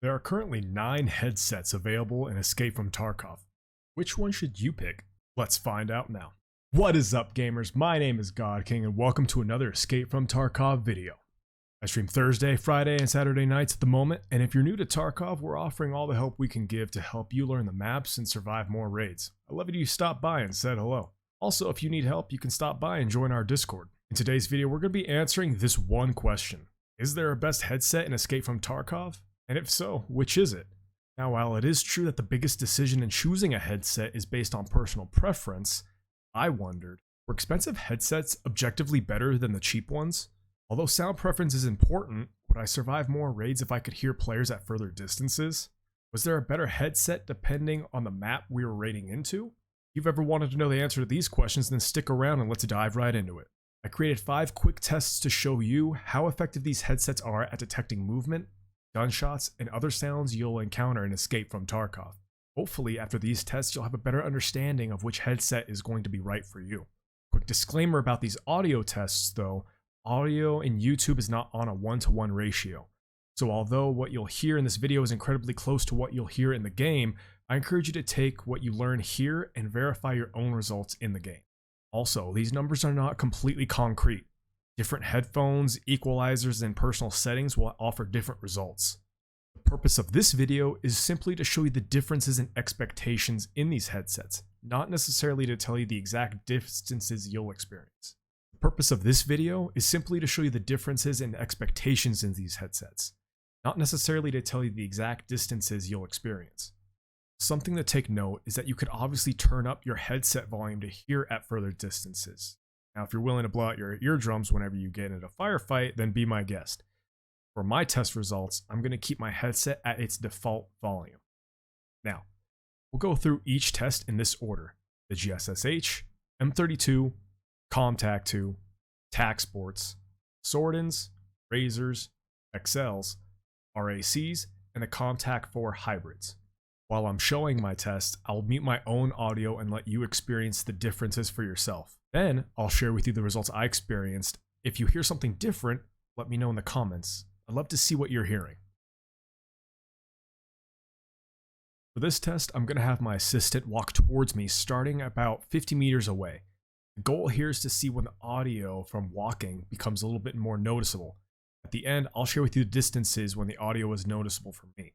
There are currently 9 headsets available in Escape from Tarkov. Which one should you pick? Let's find out now. What is up, gamers? My name is God King and welcome to another Escape from Tarkov video. I stream Thursday, Friday, and Saturday nights at the moment, and if you're new to Tarkov, we're offering all the help we can give to help you learn the maps and survive more raids. I love that you stopped by and said hello. Also, if you need help, you can stop by and join our Discord. In today's video, we're going to be answering this one question. Is there a best headset in Escape from Tarkov? And if so, which is it? Now, while it is true that the biggest decision in choosing a headset is based on personal preference, I wondered, were expensive headsets objectively better than the cheap ones? Although sound preference is important, would I survive more raids if I could hear players at further distances? Was there a better headset depending on the map we were raiding into? If you've ever wanted to know the answer to these questions, then stick around and let's dive right into it. I created 5 quick tests to show you how effective these headsets are at detecting movement, gunshots, and other sounds you'll encounter in Escape from Tarkov. Hopefully, after these tests, you'll have a better understanding of which headset is going to be right for you. Quick disclaimer about these audio tests though, audio in YouTube is not on a 1-to-1 ratio. So although what you'll hear in this video is incredibly close to what you'll hear in the game, I encourage you to take what you learn here and verify your own results in the game. Also, these numbers are not completely concrete. Different headphones, equalizers, and personal settings will offer different results. The purpose of this video is simply to show you the differences in expectations in these headsets, not necessarily to tell you the exact distances you'll experience. The purpose of this video is simply to show you the differences in expectations in these headsets, not necessarily to tell you the exact distances you'll experience. Something to take note is that you could obviously turn up your headset volume to hear at further distances. Now, if you're willing to blow out your eardrums whenever you get into a firefight, then be my guest. For my test results, I'm going to keep my headset at its default volume. Now, we'll go through each test in this order: the GSSH, M32, Comtac 2, TAC Sports, Swordens, Razors, XLs, RACs, and the Comtac 4 hybrids. While I'm showing my test, I'll mute my own audio and let you experience the differences for yourself. Then, I'll share with you the results I experienced. If you hear something different, let me know in the comments. I'd love to see what you're hearing. For this test, I'm going to have my assistant walk towards me starting about 50 meters away. The goal here is to see when the audio from walking becomes a little bit more noticeable. At the end, I'll share with you the distances when the audio is noticeable for me.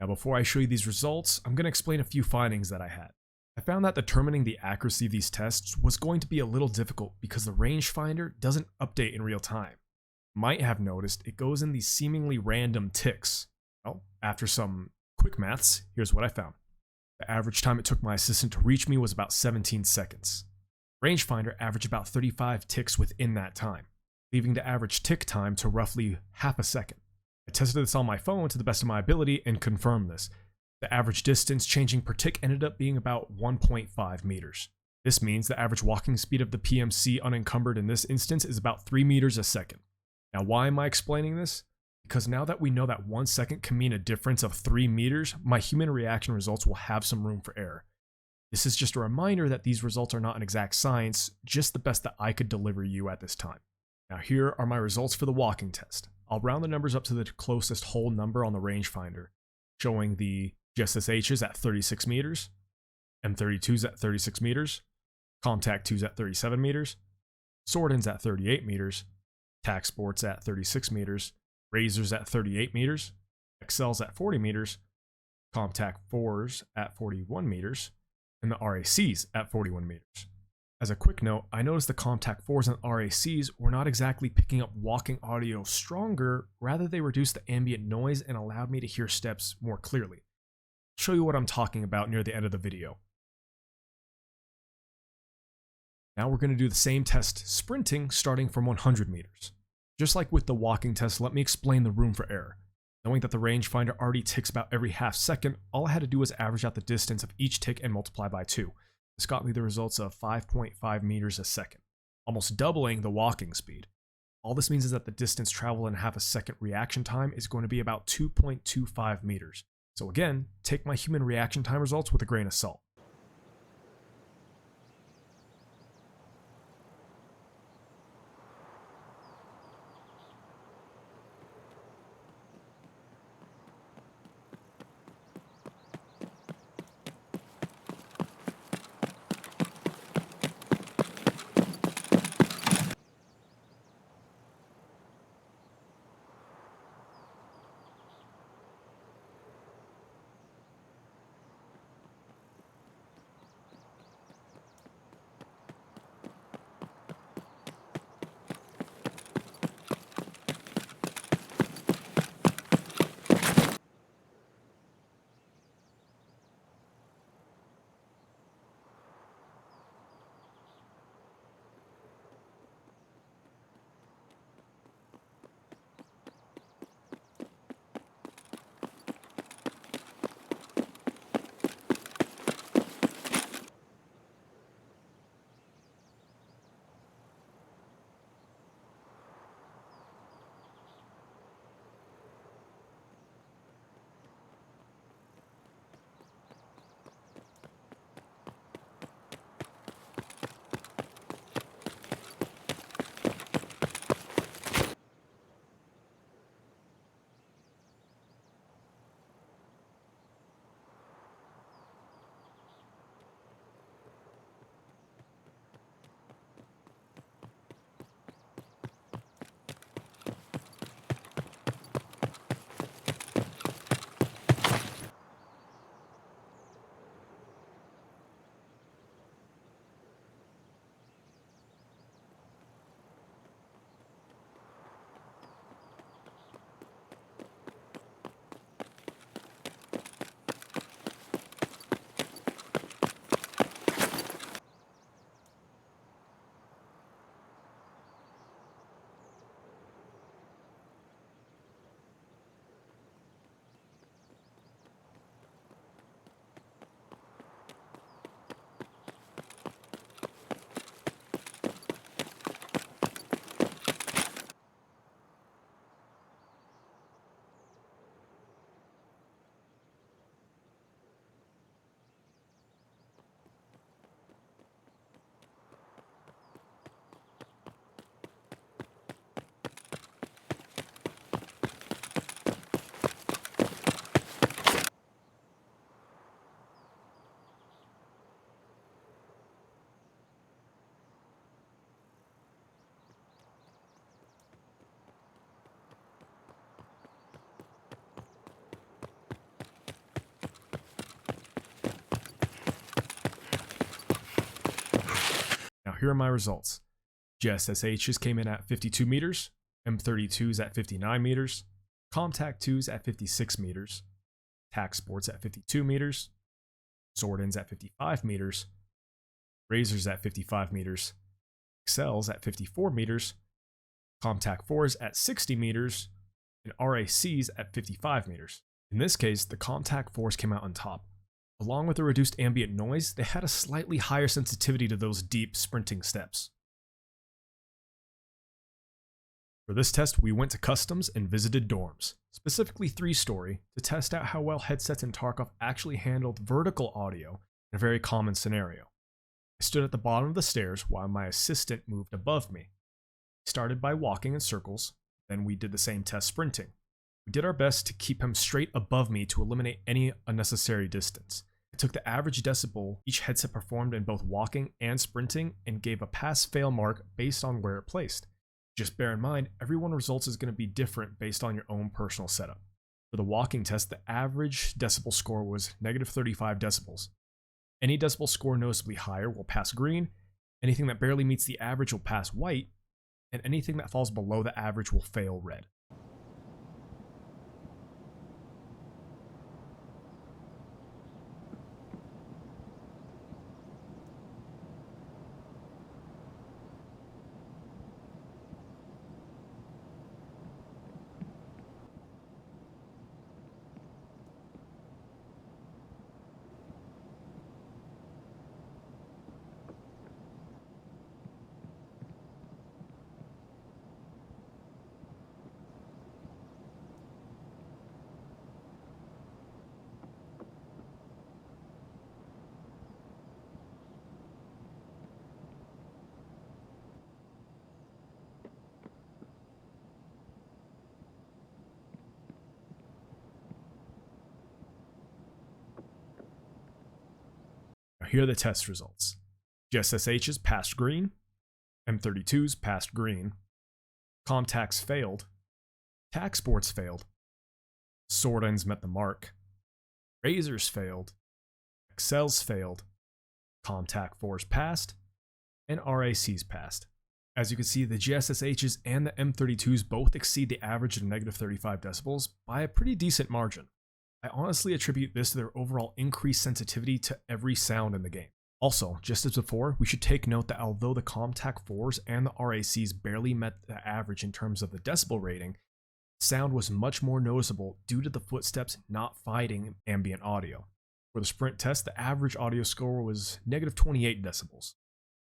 Now before I show you these results, I'm going to explain a few findings that I had. I found that determining the accuracy of these tests was going to be a little difficult because the rangefinder doesn't update in real time. You might have noticed it goes in these seemingly random ticks. Well, after some quick maths, here's what I found. The average time it took my assistant to reach me was about 17 seconds. Rangefinder averaged about 35 ticks within that time, leaving the average tick time to roughly half a second. I tested this on my phone to the best of my ability and confirmed this. The average distance changing per tick ended up being about 1.5 meters. This means the average walking speed of the PMC unencumbered in this instance is about 3 meters a second. Now why am I explaining this? Because now that we know that 1 second can mean a difference of 3 meters, my human reaction results will have some room for error. This is just a reminder that these results are not an exact science, just the best that I could deliver you at this time. Now here are my results for the walking test. I'll round the numbers up to the closest whole number on the rangefinder, showing the GSSHs at 36 meters, M32s at 36 meters, Contact 2s at 37 meters, Swordens at 38 meters, TAC Sports at 36 meters, Razors at 38 meters, XLs at 40 meters, Contact 4s at 41 meters, and the RACs at 41 meters. As a quick note, I noticed the Contact 4s and RACs were not exactly picking up walking audio stronger, rather they reduced the ambient noise and allowed me to hear steps more clearly. I'll show you what I'm talking about near the end of the video. Now we're going to do the same test sprinting starting from 100 meters. Just like with the walking test, let me explain the room for error. Knowing that the rangefinder already ticks about every half second, all I had to do was average out the distance of each tick and multiply by 2. This got me the results of 5.5 meters a second, almost doubling the walking speed. All this means is that the distance traveled in half a second reaction time is going to be about 2.25 meters. So again, take my human reaction time results with a grain of salt. here are my results. GSSHs came in at 52 meters, M32s at 59 meters, Comtac 2s at 56 meters, TAC Sports at 52 meters, Sword-Ins at 55 meters, Razors at 55 meters, Excels at 54 meters, Comtac 4s at 60 meters, and RACs at 55 meters. In this case, the Comtac 4s came out on top. Along with the reduced ambient noise, they had a slightly higher sensitivity to those deep sprinting steps. For this test, we went to customs and visited dorms, specifically 3-story, to test out how well headsets in Tarkov actually handled vertical audio in a very common scenario. I stood at the bottom of the stairs while my assistant moved above me. We started by walking in circles, then we did the same test sprinting. We did our best to keep him straight above me to eliminate any unnecessary distance. I took the average decibel each headset performed in both walking and sprinting and gave a pass-fail mark based on where it placed. Just bear in mind, everyone's results is going to be different based on your own personal setup. For the walking test, the average decibel score was negative 35 decibels. Any decibel score noticeably higher will pass green, anything that barely meets the average will pass white, and anything that falls below the average will fail red. Here are the test results. GSSHs passed green, M32s passed green, Comtacs failed, TAC Sports failed, Sword-Ins met the mark, Razors failed, Excels failed, Comtac 4s passed, and RACs passed. As you can see, the GSSHs and the M32s both exceed the average of negative 35 decibels by a pretty decent margin. I honestly attribute this to their overall increased sensitivity to every sound in the game. Also, just as before, we should take note that although the Comtac 4s and the RACs barely met the average in terms of the decibel rating, sound was much more noticeable due to the footsteps not fighting ambient audio. For the sprint test, the average audio score was negative 28 decibels.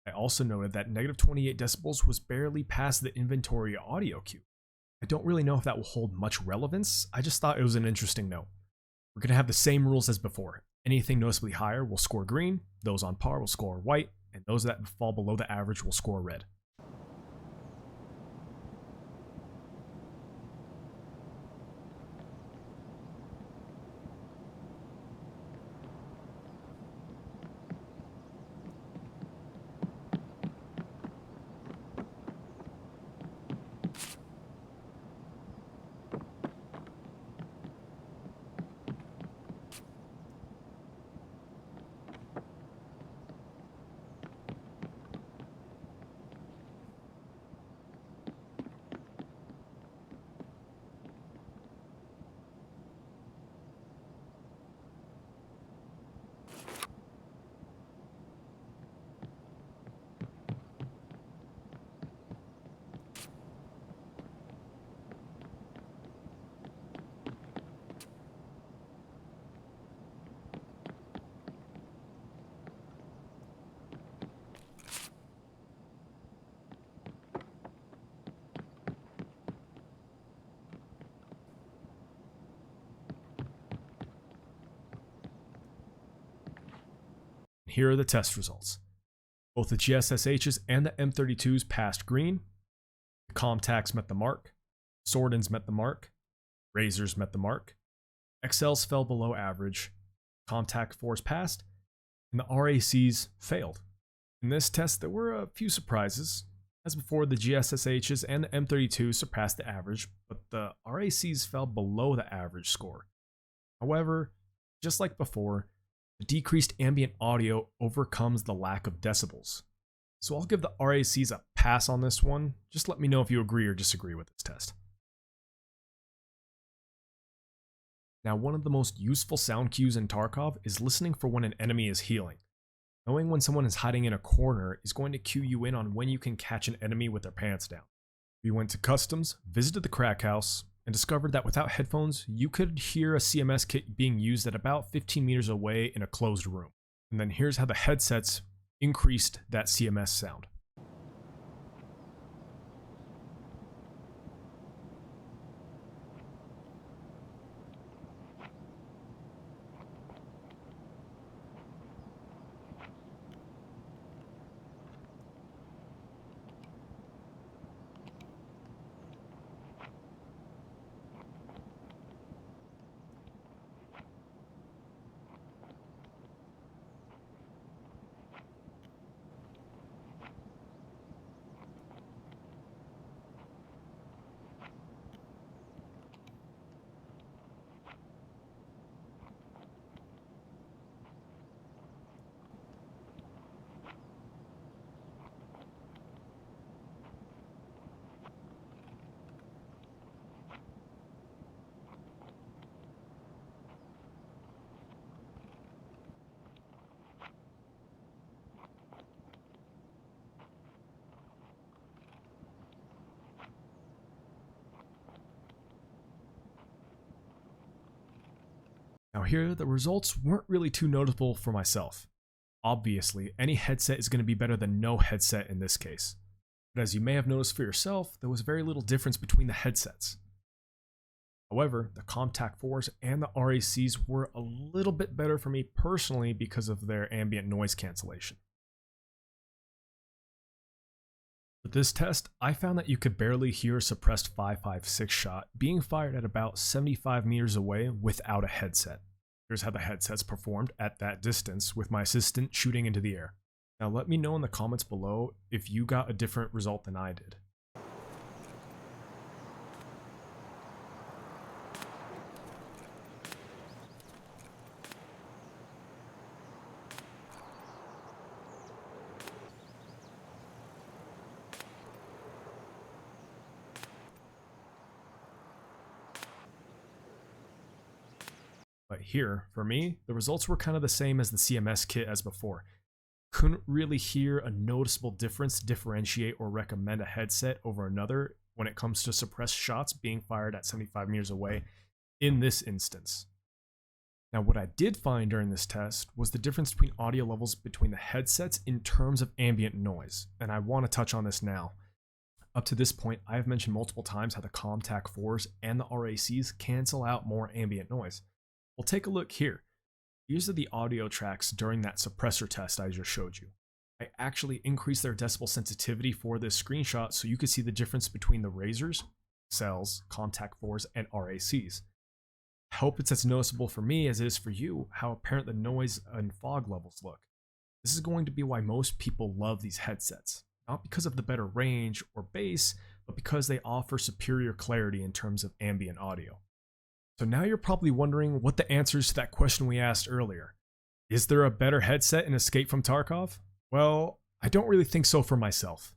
I also noted that negative 28 decibels was barely past the inventory audio cue. I don't really know if that will hold much relevance, I just thought it was an interesting note. We're going to have the same rules as before. Anything noticeably higher will score green, those on par will score white, and those that fall below the average will score red. Here are the test results. Both the GSSHs and the M32s passed green, the Comtacs met the mark, Sword-Ins met the mark, Razors met the mark, Excels fell below average, Comtac 4s passed, and the RACs failed. In this test, there were a few surprises. As before, the GSSHs and the M32s surpassed the average, but the RACs fell below the average score. However, just like before, the decreased ambient audio overcomes the lack of decibels. so I'll give the RACs a pass on this one. Just let me know if you agree or disagree with this test. Now, one of the most useful sound cues in Tarkov is listening for when an enemy is healing. Knowing when someone is hiding in a corner is going to cue you in on when you can catch an enemy with their pants down. We went to customs, visited the crack house, and discovered that without headphones, you could hear a CMS kit being used at about 15 meters away in a closed room. And then here's how the headsets increased that CMS sound. Now here, the results weren't really too notable for myself. Obviously, any headset is going to be better than no headset in this case. But as you may have noticed for yourself, there was very little difference between the headsets. However, the ComTac 4s and the RACs were a little bit better for me personally because of their ambient noise cancellation. With this test, I found that you could barely hear a suppressed 5.56 shot being fired at about 75 meters away without a headset. Here's how the headsets performed at that distance with my assistant shooting into the air. Now let me know in the comments below if you got a different result than I did. But here, for me, the results were kind of the same as the CMS kit as before. Couldn't really hear a noticeable difference differentiate or recommend a headset over another when it comes to suppressed shots being fired at 75 meters away in this instance. Now, what I did find during this test was the difference between audio levels between the headsets in terms of ambient noise, and I want to touch on this now. Up to this point, I have mentioned multiple times how the ComTac 4s and the RACs cancel out more ambient noise. Well, take a look here. These are the audio tracks during that suppressor test I just showed you. I actually increased their decibel sensitivity for this screenshot so you could see the difference between the Razors, Cells, ComTac 4s, and RACs. I hope it's as noticeable for me as it is for you how apparent the noise and fog levels look. This is going to be why most people love these headsets. Not because of the better range or bass, but because they offer superior clarity in terms of ambient audio. So now you're probably wondering what the answers to that question we asked earlier. Is there a better headset in Escape from Tarkov? Well, I don't really think so for myself.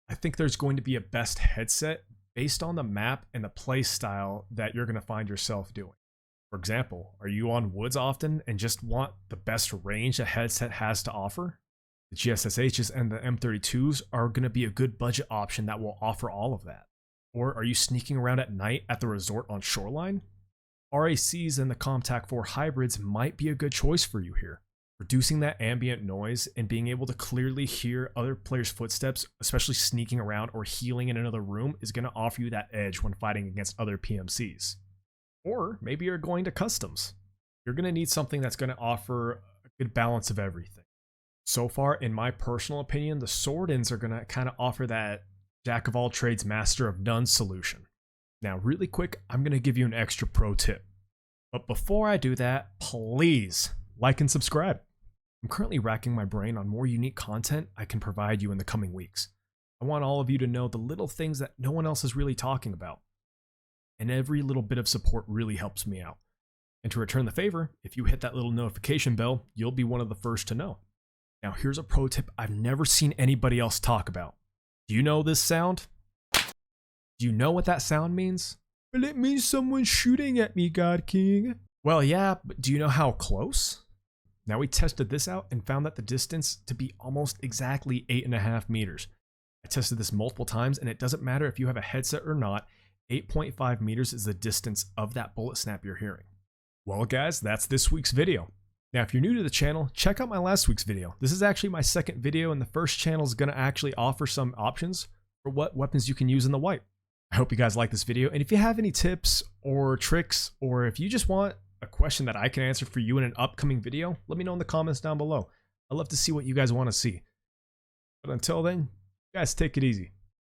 I think there's going to be a best headset based on the map and the play style that you're going to find yourself doing. For example, are you on woods often and just want the best range a headset has to offer? The GSSHs and the M32s are going to be a good budget option that will offer all of that. Or are you sneaking around at night at the resort on Shoreline? RACs and the ComTac 4 hybrids might be a good choice for you here. Reducing that ambient noise and being able to clearly hear other players' footsteps, especially sneaking around or healing in another room, is going to offer you that edge when fighting against other PMCs. Or maybe you're going to customs. You're going to need something that's going to offer a good balance of everything. So far, in my personal opinion, the Sword-ins are going to kind of offer that jack of all trades, master of none solution. Now, really quick, I'm going to give you an extra pro tip. But before I do that, please like and subscribe. I'm currently racking my brain on more unique content I can provide you in the coming weeks. I want all of you to know the little things that no one else is really talking about. And every little bit of support really helps me out. And to return the favor, if you hit that little notification bell, you'll be one of the first to know. Now here's a pro tip I've never seen anybody else talk about. Do you know this sound? Do you know what that sound means? Well, it means someone's shooting at me, God King. Well, yeah, but do you know how close? Now we tested this out and found that the distance to be almost exactly 8.5 meters. I tested this multiple times and it doesn't matter if you have a headset or not, 8.5 meters is the distance of that bullet snap you're hearing. Well guys, that's this week's video. Now if you're new to the channel, check out my last week's video. This is actually my second video and the first channel is going to actually offer some options for what weapons you can use in the wipe. I hope you guys like this video, and if you have any tips or tricks, or if you just want a question that I can answer for you in an upcoming video, let me know in the comments down below. I'd love to see what you guys want to see. But until then, you guys take it easy.